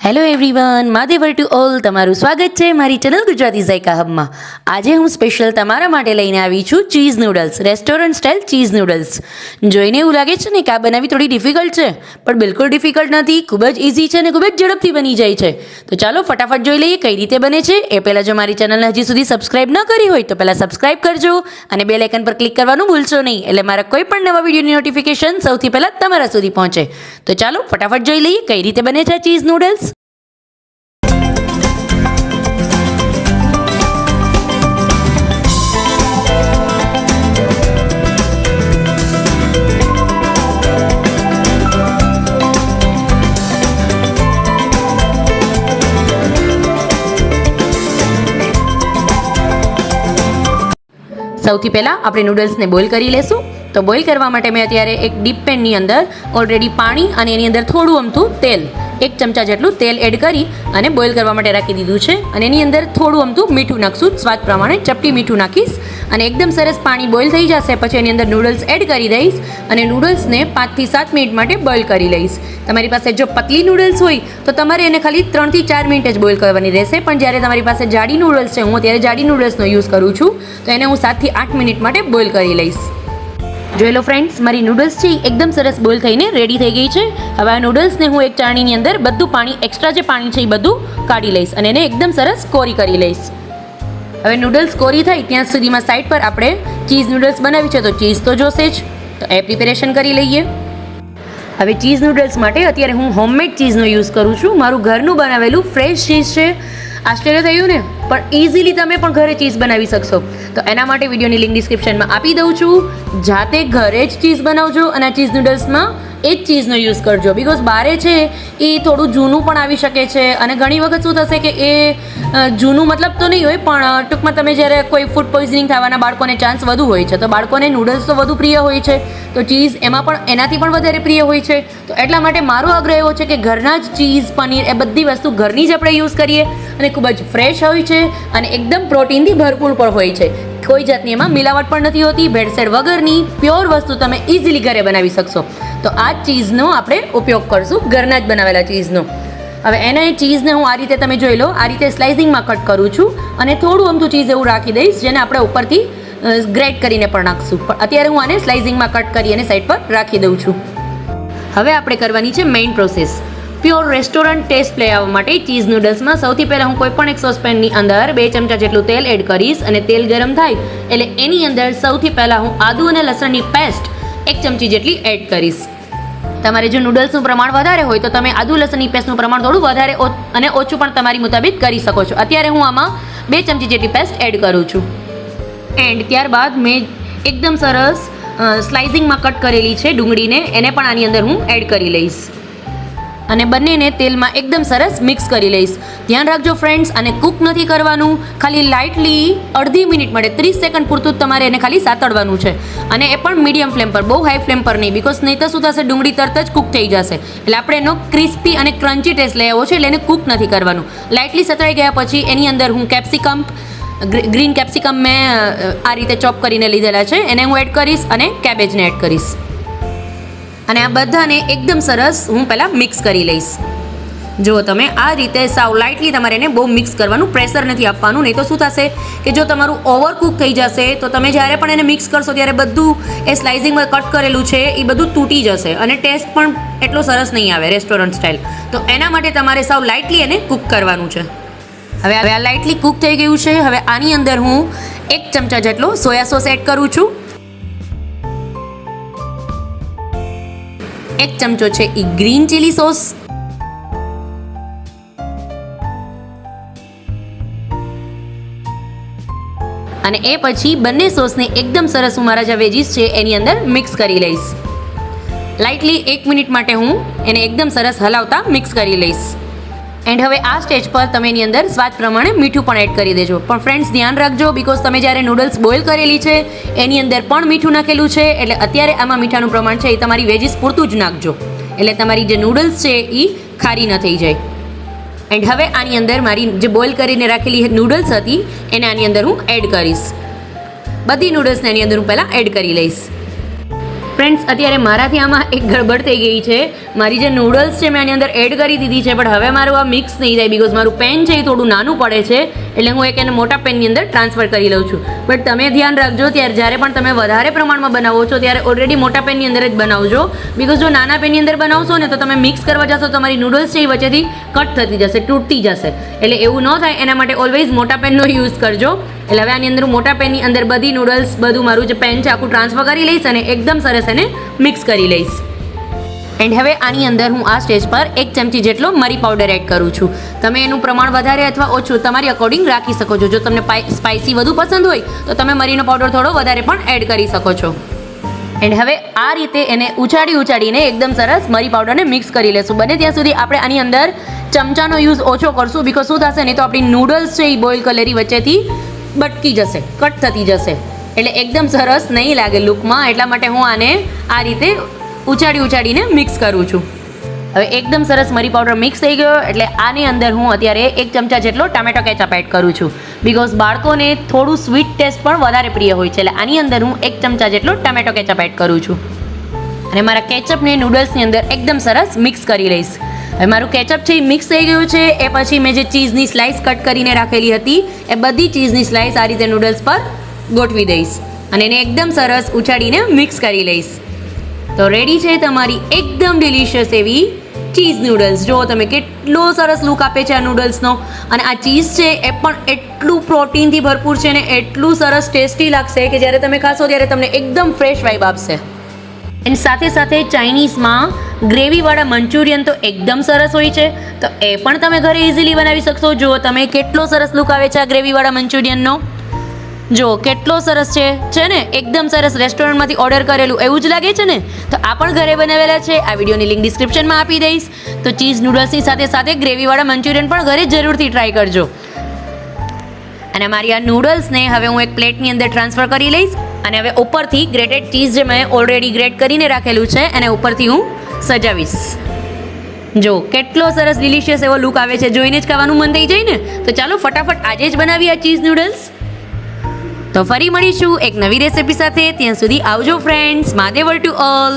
Hello everyone, મહાદેવર to all. તમારું સ્વાગત છે મારી ચેનલ ગુજરાતી ઝાયકા હબમાં. આજે હું સ્પેશિયલ તમારા માટે લઈને આવી છું cheese noodles, restaurant style cheese noodles. જોઈને એવું લાગે છે ને કે આ બનાવવી થોડી ડિફિકલ્ટ છે, પણ બિલકુલ ડિફિકલ્ટ નથી. ખૂબ જ ઇઝી છે અને ખૂબ જ ઝડપથી બની જાય છે. તો ચાલો ફટાફટ જોઈ લઈએ કઈ રીતે બને છે. એ પહેલાં જો મારી ચેનલને હજી સુધી સબસ્ક્રાઇબ ન કરી હોય તો પહેલાં સબસ્ક્રાઇબ કરજો અને બેલ આઇકન પર ક્લિક કરવાનું ભૂલશો નહીં, એટલે મારા કોઈ પણ નવા વિડીયોની નોટિફિકેશન સૌથી પહેલાં તમારા સુધી પહોંચે. તો ચાલો ફટાફટ જોઈ લઈએ કઈ રીતે બને છે ચીઝ નૂડલ્સ. સૌથી પહેલાં આપણે નૂડલ્સને બોઇલ કરી લેશું. તો બોઇલ કરવા માટે મેં અત્યારે એક ડીપ પેનની અંદર ઓલરેડી પાણી અને એની અંદર થોડું અમથું તેલ, 1 ચમચા જેટલું તેલ એડ કરી અને બોઇલ કરવા માટે રાખી દીધું છે. અને એની અંદર થોડું અમથું મીઠું નાખશું, સ્વાદ પ્રમાણે ચપટી મીઠું નાખીશ. અને એકદમ સરસ પાણી બોઇલ થઈ જશે પછી એની અંદર નૂડલ્સ એડ કરી દઈશ અને નૂડલ્સને 5 થી 7 મિનિટ માટે બોઇલ કરી લઈશ. તમારી પાસે જો પતલી નૂડલ્સ હોય તો તમારે એને ખાલી 3 થી 4 મિનિટ જ બોઇલ કરવાની રહેશે, પણ જ્યારે તમારી પાસે જાડી નૂડલ્સ છે, હું અત્યારે જાડી નૂડલ્સનો યુઝ કરું છું, તો એને હું 7 થી 8 મિનિટ માટે બોઇલ કરી લઈશ. જોઈ લો ફ્રેન્ડ્સ, મારી નૂડલ્સ છે એકદમ સરસ બોઇલ થઈને રેડી થઈ ગઈ છે. હવે આ નૂડલ્સને હું એક ચાળણીની અંદર બધું પાણી, એક્સ્ટ્રા જે પાણી છે એ બધું કાઢી લઈશ અને એને એકદમ સરસ કોરી કરી લઈશ. હવે નૂડલ્સ કોરી થાય ત્યાં સુધીમાં સાઈડ પર આપણે ચીઝ નૂડલ્સ બનાવી છે, તો ચીઝ તો જોશે જ, તો એ પ્રિપેરેશન કરી લઈએ. હવે ચીઝ નૂડલ્સ માટે અત્યારે હું હોમમેડ ચીઝનો યુઝ કરું છું. મારું ઘરનું બનાવેલું ફ્રેશ ચીઝ છે. આશ્ચર્ય થયું ને, પણ ઇઝીલી તમે પણ ઘરે ચીઝ બનાવી શકશો. તો એના માટે વિડીયોની લિંક ડિસ્ક્રિપ્શનમાં આપી દઉં છું. જાતે ઘરે જ ચીઝ બનાવજો અને આ ચીઝ નૂડલ્સમાં એ જ ચીઝનો યુઝ કરજો. બિકોઝ બારે છે એ થોડું જૂનું પણ આવી શકે છે અને ઘણી વખત શું થશે કે એ જૂનું મતલબ તો નહીં હોય, પણ ટૂંકમાં તમે જ્યારે કોઈ ફૂડ પોઈઝનિંગ થવાના બાળકોને ચાન્સ વધુ હોય છે, તો બાળકોને નૂડલ્સ તો વધુ પ્રિય હોય છે, તો ચીઝ એમાં પણ એનાથી પણ વધારે પ્રિય હોય છે. તો એટલા માટે મારો આગ્રહ એવો છે કે ઘરના જ ચીઝ, પનીર એ બધી વસ્તુ ઘરની જ આપણે યુઝ કરીએ અને ખૂબ જ ફ્રેશ હોય છે અને એકદમ પ્રોટીનથી ભરપૂર પણ હોય છે. કોઈ જાતની એમાં મિલાવટ પણ નથી હોતી, ભેળસેળ વગરની પ્યોર વસ્તુ તમે ઇઝીલી ઘરે બનાવી શકશો. તો આ ચીઝનો આપણે ઉપયોગ કરશું, ઘરના જ બનાવેલા ચીઝનો. હવે એના ચીઝને હું આ રીતે, તમે જોઈ લો, આ રીતે સ્લાઇસિંગમાં કટ કરું છું અને થોડું અમથું ચીઝ એવું રાખી દઈશ, જેને આપણે ઉપરથી ગ્રેટ કરીને પણ નાખશું. પણ અત્યારે હું આને સ્લાઇસિંગમાં કટ કરી અને સાઈડ પર રાખી દઉં છું. હવે આપણે કરવાની છે main process. Pure restaurant taste લઈ આવવા માટે ચીઝ નૂડલ્સમાં સૌથી પહેલાં હું કોઈ પણ એક સોસપેનની અંદર 2 ચમચા જેટલું તેલ એડ કરીશ અને તેલ ગરમ થાય એટલે એની અંદર સૌથી પહેલાં હું આદુ અને લસણની પેસ્ટ 1 ચમચી જેટલી એડ કરીશ. તમારે જો નૂડલ્સનું પ્રમાણ વધારે હોય તો તમે આદુ લસણની પેસ્ટનું પ્રમાણ થોડું વધારે અને ઓછું પણ તમારી મુતાબિક કરી શકો છો. અત્યારે હું આમાં 2 ચમચી જેટલી પેસ્ટ એડ કરું છું. એન્ડ ત્યારબાદ મેં એકદમ સરસ સ્લાઇસિંગમાં કટ કરેલી છે ડુંગળીને, એને પણ આની અંદર હું એડ કરી લઈશ અને બંનેને તેલમાં એકદમ સરસ મિક્સ કરી લઈશ. ધ્યાન રાખજો ફ્રેન્ડ્સ, આને કૂક નથી કરવાનું, ખાલી લાઇટલી અડધી મિનિટ માટે 30 સેકન્ડ પૂરતું તમારે એને ખાલી સાતળવાનું છે અને એ પણ મીડિયમ ફ્લેમ પર, બહુ હાઈ ફ્લેમ પર નહીં, બિકોઝ નહીં તો શું થશે, ડુંગળી તરત જ કૂક થઈ જશે. એટલે આપણે એનો ક્રિસ્પી અને ક્રન્ચી ટેસ્ટ લઈ આવ્યો છે, એટલે એને કૂક નથી કરવાનું. લાઇટલી સતળાઈ ગયા પછી એની અંદર હું કેપ્સિકમ, ગ્રીન કેપ્સિકમ મેં આ રીતે ચોપ કરીને લીધેલા છે, એને હું એડ કરીશ અને કેબેજને એડ કરીશ અને આ બધાને એકદમ સરસ હું પહેલાં મિક્સ કરી લઈશ. જો તમે આ રીતે સાવ લાઇટલી તમારે એને બહુ મિક્સ કરવાનું, પ્રેશર નથી આપવાનું, નહીં તો શું થશે કે જો તમારું ઓવર કૂક થઈ જશે તો તમે જ્યારે પણ એને મિક્સ કરશો ત્યારે બધું એ સ્લાઇસિંગમાં કટ કરેલું છે એ બધું તૂટી જશે અને ટેસ્ટ પણ એટલો સરસ નહીં આવે રેસ્ટોરન્ટ સ્ટાઇલ. તો એના માટે તમારે સાવ લાઇટલી એને કૂક કરવાનું છે. હવે આ લાઇટલી કૂક થઈ ગયું છે. હવે આની અંદર હું 1 ચમચા જેટલો સોયા સોસ એડ કરું છું. 1 ચમચો છે એ ગ્રીન ચીલી સોસ અને એ પછી બંને સોસને એકદમ સરસ હું મારા જે વેજીસ છે એની અંદર મિક્સ કરી લઈશ. લાઇટલી 1 મિનિટ માટે હું એને એકદમ સરસ હલાવતા મિક્સ કરી લઈશ. એન્ડ હવે આ સ્ટેજ પર તમે એની અંદર સ્વાદ પ્રમાણે મીઠું પણ એડ કરી દેજો. પણ ફ્રેન્ડ્સ ધ્યાન રાખજો, બિકોઝ તમે જ્યારે નૂડલ્સ બોઇલ કરેલી છે એની અંદર પણ મીઠું નાખેલું છે, એટલે અત્યારે આમાં મીઠાનું પ્રમાણ છે એ તમારી વેજીસ પૂરતું જ નાખજો, એટલે તમારી જે નૂડલ્સ છે એ ખારી ન થઈ જાય. એન્ડ હવે આની અંદર મારી જે બોઇલ કરીને રાખેલી નૂડલ્સ હતી એને આની અંદર હું એડ કરીશ. બધી નૂડલ્સને એની અંદર હું પહેલાં એડ કરી લઈશ. ફ્રેન્ડ્સ અત્યારે મારાથી આમાં એક ગડબડ થઈ ગઈ છે. મારી જે નૂડલ્સ છે મેં આની અંદર એડ કરી દીધી છે, પણ હવે મારું આ મિક્સ નહીં થાય બિકોઝ મારું પેન છે એ થોડું નાનું પડે છે, એટલે હું એક એને મોટા પેનની અંદર ટ્રાન્સફર કરી લઉં છું. બટ તમે ધ્યાન રાખજો જ્યારે પણ તમે વધારે પ્રમાણમાં બનાવો છો ત્યારે ઓલરેડી મોટા પેનની અંદર જ બનાવજો, બિકોઝ જો નાના પેનની અંદર બનાવશો ને તો તમે મિક્સ કરવા જશો તો તમારી નૂડલ્સ છે એ વચ્ચેથી કટ થતી જશે, તૂટતી જશે. એટલે એવું ન થાય એના માટે ઓલવેઝ મોટા પેનનો યુઝ કરજો. એટલે હવે આની અંદર હું મોટા પેનની અંદર બધી નૂડલ્સ બધું મારું જે પેન છે આખું ટ્રાન્સફર કરી લઈશ અને એકદમ સરસ એને મિક્સ કરી લઈશ. એન્ડ હવે આની અંદર હું આ સ્ટેજ પર 1 ચમચી જેટલો મરી પાવડર એડ કરું છું. તમે એનું પ્રમાણ વધારે અથવા ઓછું તમારી અકોર્ડિંગ રાખી શકો છો. જો તમને સ્પાઇસી વધુ પસંદ હોય તો તમે મરીનો પાવડર થોડો વધારે પણ એડ કરી શકો છો. એન્ડ હવે આ રીતે એને ઉછાળીને એકદમ સરસ મરી પાવડરને મિક્સ કરી લેશું. બને ત્યાં સુધી આપણે આની અંદર ચમચાનો યુઝ ઓછો કરશું, બિકોઝ શું થશે નહીં તો આપણી નૂડલ્સ છે એ બોઇલ કરેલી વચ્ચેથી બટકી જશે, કટ થતી જશે, એટલે એકદમ સરસ નહીં લાગે લુકમાં. એટલા માટે હું આને આ રીતે ઉછાળીને મિક્સ કરું છું. હવે એકદમ સરસ મરી પાવડર મિક્સ થઈ ગયો એટલે આની અંદર હું અત્યારે 1 ચમચા જેટલો ટમેટો કેચઅપ એડ કરું છું, બિકોઝ બાળકોને થોડું સ્વીટ ટેસ્ટ પણ વધારે પ્રિય હોય છે. એટલે આની અંદર હું 1 ચમચા જેટલો ટમેટો કેચઅપ એડ કરું છું અને મારા કેચઅપને નૂડલ્સની અંદર એકદમ સરસ મિક્સ કરી લઈશ. હવે મારું કેચઅપ છે એ મિક્સ થઈ ગયું છે. એ પછી મેં જે ચીઝની સ્લાઇસ કટ કરીને રાખેલી હતી એ બધી ચીઝની સ્લાઇસ આ રીતે નૂડલ્સ પર ગોઠવી દઈશ અને એને એકદમ સરસ ઉછાળીને મિક્સ કરી લઈશ. તો રેડી છે તમારી એકદમ ડિલિશિયસ એવી ચીઝ નૂડલ્સ. જો તમે કેટલો સરસ લુક આપે છે આ નૂડલ્સનો, અને આ ચીઝ છે એ પણ એટલું પ્રોટીનથી ભરપૂર છે ને એટલું સરસ ટેસ્ટી લાગશે કે જ્યારે તમે ખાશો ત્યારે તમને એકદમ ફ્રેશ વાઇબ આપશે. એન્ડ સાથે ચાઇનીઝમાં ગ્રેવીવાળા મંચુરિયન તો એકદમ સરસ હોય છે, તો એ પણ તમે ઘરે ઇઝીલી બનાવી શકશો. જો તમે કેટલો સરસ લુક આવે છે આ ગ્રેવીવાળા મંચુરિયનનો, જો કેટલો સરસ છે ને એકદમ સરસ, રેસ્ટોરન્ટમાંથી ઓર્ડર કરેલું એવું જ લાગે છે ને. તો આ પણ ઘરે બનાવેલા છે. આ વિડીયોની લિંક ડિસ્ક્રિપ્શનમાં આપી દઈશ. તો ચીઝ નૂડલ્સની સાથે ગ્રેવીવાળા મંચુરિયન પણ ઘરે જરૂરથી ટ્રાય કરજો. અને મારી આ નૂડલ્સને હવે હું એક પ્લેટની અંદર ટ્રાન્સફર કરી લઈશ અને હવે ઉપરથી ગ્રેટેડ ચીઝ જે મેં ઓલરેડી ગ્રેટ કરીને રાખેલું છે એને ઉપરથી હું સજાવીશ. જો કેટલો સરસ ડિલિશિયસ એવો લુક આવે છે, જોઈને જ ખાવાનું મન થઈ જાય ને. તો ચાલો ફટાફટ આજે જ બનાવીએ આ ચીઝ નૂડલ્સ. તો ફરી મળીશું એક નવી રેસિપી સાથે. ત્યાં સુધી આવજો ફ્રેન્ડ્સ. મહાદેવર to all.